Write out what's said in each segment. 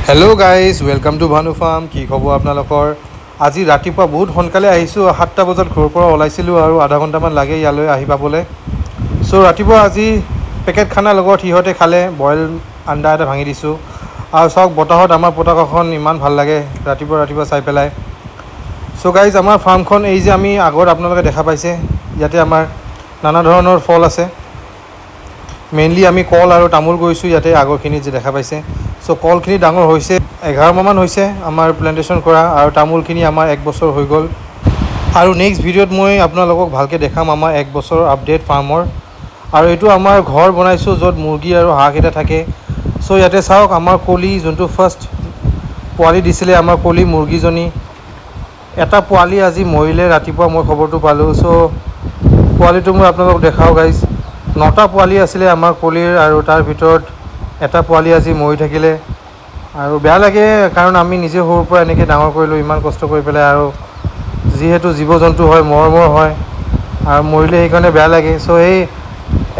Hello' guys welcome to Bhanu farm. কি খবৰ আপোনালোকৰ? আজি ৰাতিপুৱা বহুত সোনকালে আহিছোঁ। 7টা বজাত ঘৰৰ পৰা ওলাইছিলোঁ আৰু আধা ঘণ্টামান লাগে ইয়ালৈ আহি পাবলৈ। চ' ৰাতিপুৱা আজি পেকেট খানাৰ লগত সিহঁতে খালে বইল আণ্ডা এটা ভাঙি দিছোঁ। আৰু চাওক বতাহত আমাৰ পতাকাখন ইমান ভাল লাগে ৰাতিপুৱা চাই পেলাই। চ' গাইজ আমাৰ ফাৰ্মখন এই যে আমি আগত আপোনালোকে দেখা পাইছে, ইয়াতে আমাৰ নানা ধৰণৰ ফল আছে। মেইনলি আমি কল আৰু তামোল কৰিছোঁ ইয়াতে আগৰখিনি যে দেখা পাইছে। চ' কলখিনি ডাঙৰ হৈছে, 11 মাহমান হৈছে আমাৰ প্লেণ্টেশ্যন কৰা, আৰু তামোলখিনি আমাৰ 1 বছৰ হৈ গ'ল। আৰু নেক্সট ভিডিঅ'ত মই আপোনালোকক ভালকৈ দেখাম আমাৰ 1 বছৰ আপডেট ফাৰ্মৰ। আৰু এইটো আমাৰ ঘৰ বনাইছোঁ য'ত মুৰ্গী আৰু হাঁহকেইটা থাকে। চ' ইয়াতে চাওক আমাৰ কলি যোনটো ফাৰ্ষ্ট পোৱালি দিছিলে, আমাৰ কলি মুৰ্গীজনী এটা পোৱালি আজি মৰিলে। ৰাতিপুৱা মই খবৰটো পালোঁ। চ' পোৱালিটো মই আপোনালোকক দেখাওঁ গাইজ। 9টা পোৱালি আছিলে আমাৰ কলিৰ, আৰু তাৰ ভিতৰত এটা পোৱালি আজি মৰি থাকিলে। আৰু বেয়া লাগে, কাৰণ আমি নিজে সৰুৰ পৰা এনেকৈ ডাঙৰ কৰিলোঁ ইমান কষ্ট কৰি পেলাই, আৰু যিহেতু জীৱ জন্তু হয় মৰমৰ হয়, আৰু মৰিলে সেইকাৰণে বেয়া লাগে। চ' সেই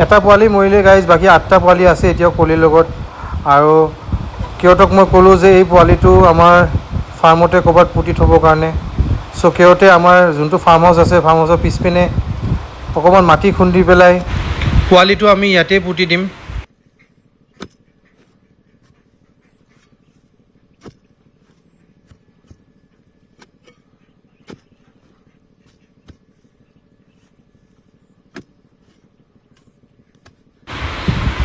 এটা পোৱালি মৰিলে গাইজ, বাকী 8টা পোৱালি আছে এতিয়াও কলিৰ লগত। আৰু সিহঁতক মই ক'লোঁ যে এই পোৱালিটো আমাৰ ফাৰ্মতে ক'ৰবাত পুতি থ'বৰ কাৰণে। চ' সিহঁতে আমাৰ যোনটো ফাৰ্ম হাউচ আছে, ফাৰ্ম হাউচৰ পিছপিনে অকণমান মাটি খুন্দি পেলাই পোৱালিটো আমি ইয়াতে পুতি দিম।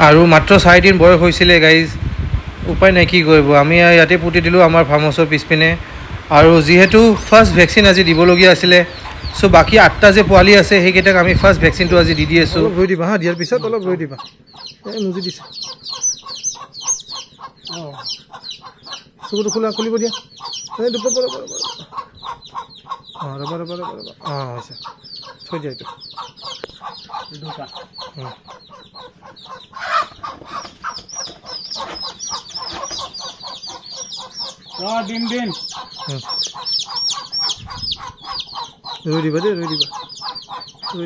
আৰু মাত্ৰ 4 দিন বয়স হৈছিলে গাইজ, উপায় নাই কি কৰিব, আমি ইয়াতে পুতি দিলোঁ আমাৰ ফাৰ্ম হাউচৰ পিছপিনে। আৰু যিহেতু ফাৰ্ষ্ট ভেকচিন আজি দিবলগীয়া আছিলে, চ' বাকী 8টা যে পোৱালি আছে সেইকেইটাক আমি ফাৰ্ষ্ট ভেকচিনটো আজি দি আছোঁ। অলপ ৰৈ দিবা হা, দিয়াৰ পিছত অলপ ৰৈ দিবা। এই মুজি দিছে, অঁ চকুটো খুলিব দিয়া। এই ৰ'বা, অঁ ৰ'বা, অঁ হৈছে, থৈ দিয়া এইটো। দিম ৰৈ দিবা দেই, ৰৈ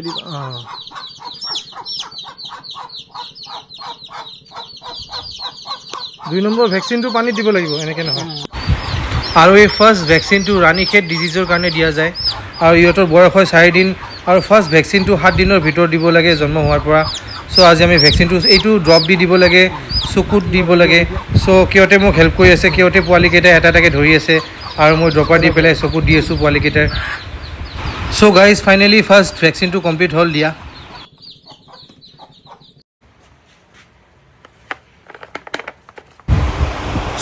দিবা। অঁ 2 নম্বৰ ভেকচিনটো পানীত দিব লাগিব, এনেকৈ নহয়। আৰু এই ফাৰ্ষ্ট ভেকচিনটো ৰাণীখেত ডিজিজৰ কাৰণে দিয়া যায়, আৰু ইহঁতৰ বয়স হয় 4 দিন, আৰু ফাৰ্ষ্ট ভেকচিনটো 7 দিনৰ ভিতৰত দিব লাগে জন্ম হোৱাৰ পৰা। চ' আজি আমি ভেকচিনটো এইটো ড্ৰপ দি দিব লাগে, চকুত দিব লাগে। চ' সিহঁতে মোক হেল্প কৰি আছে, সিহঁতে পোৱালিকেইটা এটা এটাকৈ ধৰি আছে, আৰু মই ড্ৰপাৰ দি পেলাই চকুত দি আছোঁ পোৱালিকেইটাৰ। চ' গাইজ ফাইনেলি ফাৰ্ষ্ট ভেকচিনটো কমপ্লিট হ'ল দিয়া।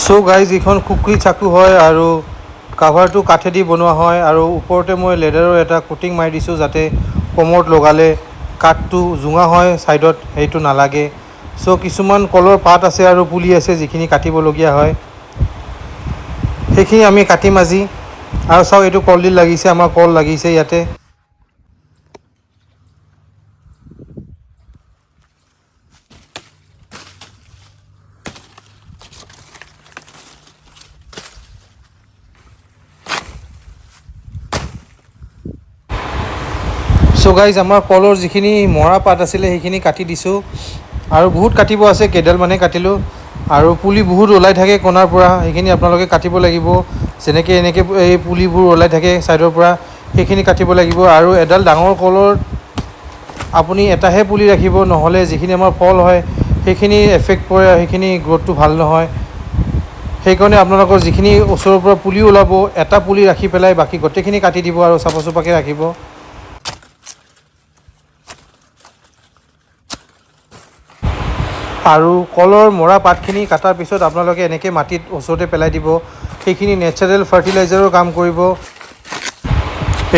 চ' গাইজ এইখন কুকুৰি চাকু হয়, আৰু কাভাৰটো কাঠেদি বনোৱা হয়, আৰু ওপৰতে মই লেডাৰৰ এটা কোটিং মাৰি দিছোঁ যাতে কমৰত লগালে কাঠটো জোঙা হয় ছাইডত, সেইটো নালাগে। চ' কিছুমান কলৰ পাত আছে আৰু পুলি আছে যিখিনি কাটিবলগীয়া হয়, সেইখিনি আমি কাটিম আজি। আৰু চাওক এইটো কলডিল লাগিছে, আমাৰ কল লাগিছে ইয়াতে। চ' গাইজ আমাৰ কলৰ যিখিনি মৰা পাত আছিলে সেইখিনি কাটি দিছোঁ, আৰু বহুত কাটিব আছে, কেইডালমানে কাটিলোঁ। আৰু পুলি বহুত ওলাই থাকে কোণাৰ পৰা, সেইখিনি আপোনালোকে কাটিব লাগিব। যেনেকৈ এনেকৈ এই পুলিবোৰ ওলাই থাকে ছাইডৰ পৰা, সেইখিনি কাটিব লাগিব। আৰু এডাল ডাঙৰ কলৰ আপুনি এটাহে পুলি ৰাখিব, নহ'লে যিখিনি আমাৰ ফল হয় সেইখিনি এফেক্ট পৰে, সেইখিনি গ্ৰ'থটো ভাল নহয়। সেইকাৰণে আপোনালোকৰ যিখিনি ওচৰৰ পৰা পুলি ওলাব, এটা পুলি ৰাখি পেলাই বাকী গোটেইখিনি কাটি দিব আৰু চাফা চুফাকৈ ৰাখিব। আৰু কলৰ মৰা পাতখিনি কাটাৰ পিছত আপোনালোকে এনেকৈ মাটিত ওচৰতে পেলাই দিব, সেইখিনি নেচাৰেল ফাৰ্টিলাইজাৰৰ কাম কৰিব।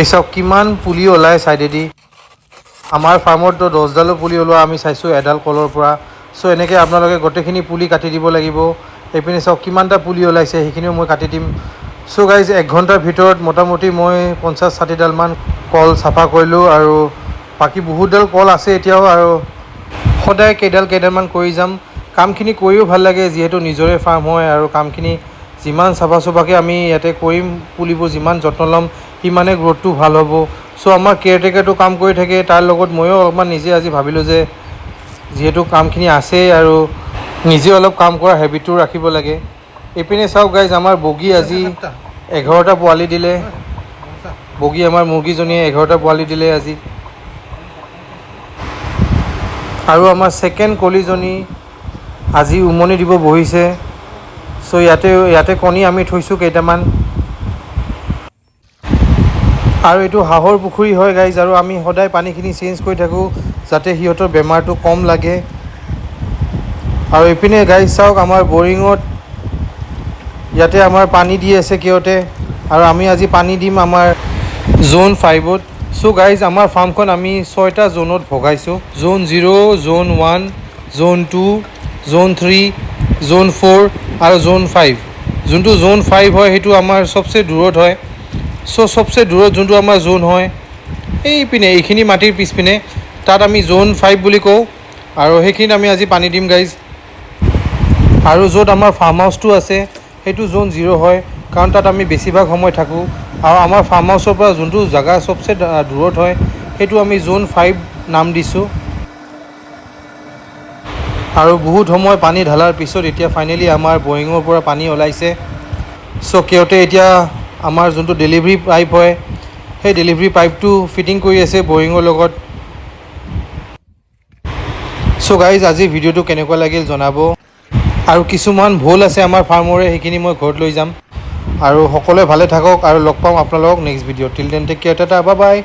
এই চাওক কিমান পুলি ওলায় ছাইডেদি। আমাৰ ফাৰ্মততো 10ডালো পুলি ওলোৱা আমি চাইছোঁ এডাল কলৰ পৰা। চ' এনেকৈ আপোনালোকে গোটেইখিনি পুলি কাটি দিব লাগিব। এইপিনে চাওক কিমানটা পুলি ওলাইছে, সেইখিনিও মই কাটি দিম। চ' গাইজ 1 ঘণ্টাৰ ভিতৰত মোটামুটি মই 50-60ডালমান কল চাফা কৰিলোঁ, আৰু বাকী বহুতডাল কল আছে এতিয়াও, আৰু সদায় কেইডালমান কৰি যাম। কামখিনি কৰিও ভাল লাগে, যিহেতু নিজৰে ফাৰ্ম হয়, আৰু কামখিনি যিমান চাফা চুফাকৈ আমি ইয়াতে কৰিম, পুলিবোৰ যিমান যত্ন ল'ম সিমানে গ্ৰ'থটো ভাল হ'ব। চ' আমাৰ কেয়াৰটেকাৰটো কাম কৰি থাকে, তাৰ লগত ময়ো অলপমান নিজে আজি ভাবিলোঁ যে যিহেতু কামখিনি আছেই, আৰু নিজে অলপ কাম কৰা হেবিটটো ৰাখিব লাগে। এইপিনে চাওক গাইজ আমাৰ বগী আজি 11টা পোৱালি দিলে বগী আমাৰ মুৰ্গীজনীয়ে 11টা পোৱালি দিলে আজি আৰু আমাৰ ছেকেণ্ড কলিজনী আজি উমনি দিব বহিছে চ' ইয়াতে কণী আমি থৈছোঁ কেইটামান আৰু এইটো হাঁহৰ পুখুৰী হয় গাইজ আৰু আমি সদায় পানীখিনি চেঞ্জ কৰি থাকোঁ যাতে সিহঁতৰ বেমাৰটো কম লাগে আৰু এইপিনে গাইজ চাওক আমাৰ বৰিঙত ইয়াতে আমাৰ পানী দি আছে কিয়তে আৰু আমি আজি পানী দিম আমাৰ জ'ন 5ত চ' গাইজ আমাৰ ফাৰ্মখন আমি 6টা জ'নত ভগাইছোঁ zone 0 zone 1 zone 2 zone 3 zone 4 আৰু জ'ন 5 যোনটো জ'ন 5 হয় সেইটো আমাৰ চবচে দূৰত হয় চ' চবচে দূৰত যোনটো আমাৰ জ'ন হয় এইপিনে এইখিনি মাটিৰ পিছপিনে তাত আমি জ'ন 5 বুলি কওঁ আৰু সেইখিনিত আমি আজি পানী দিম গাইজ আৰু য'ত আমাৰ ফাৰ্ম হাউচটো আছে সেইটো জ'ন 0 হয় কাৰণ তাত আমি বেছিভাগ সময় থাকোঁ আৰু আমাৰ ফাৰ্ম হাউচৰ পৰা যোনটো জেগা চবচে দূৰত হয় সেইটো আমি জ'ন 5 নাম দিছোঁ আৰু বহুত সময় পানী ঢালাৰ পিছত এতিয়া ফাইনেলি আমাৰ বৰিঙৰ পৰা পানী ওলাইছে চ' সিহঁতে এতিয়া আমাৰ যোনটো ডেলিভাৰী পাইপ হয় সেই ডেলিভাৰী পাইপটো ফিটিং কৰি আছে বৰিঙৰ লগত চ' গাইজ আজি ভিডিঅ'টো কেনেকুৱা লাগিল জনাব আৰু কিছুমান ভুল আছে আমাৰ ফাৰ্মৰে সেইখিনি মই ঘৰত লৈ যাম আৰু সকলোৱে ভালে থাকক আৰু লগ পাম আপোনালোকক next video' till then take care tata bye বাই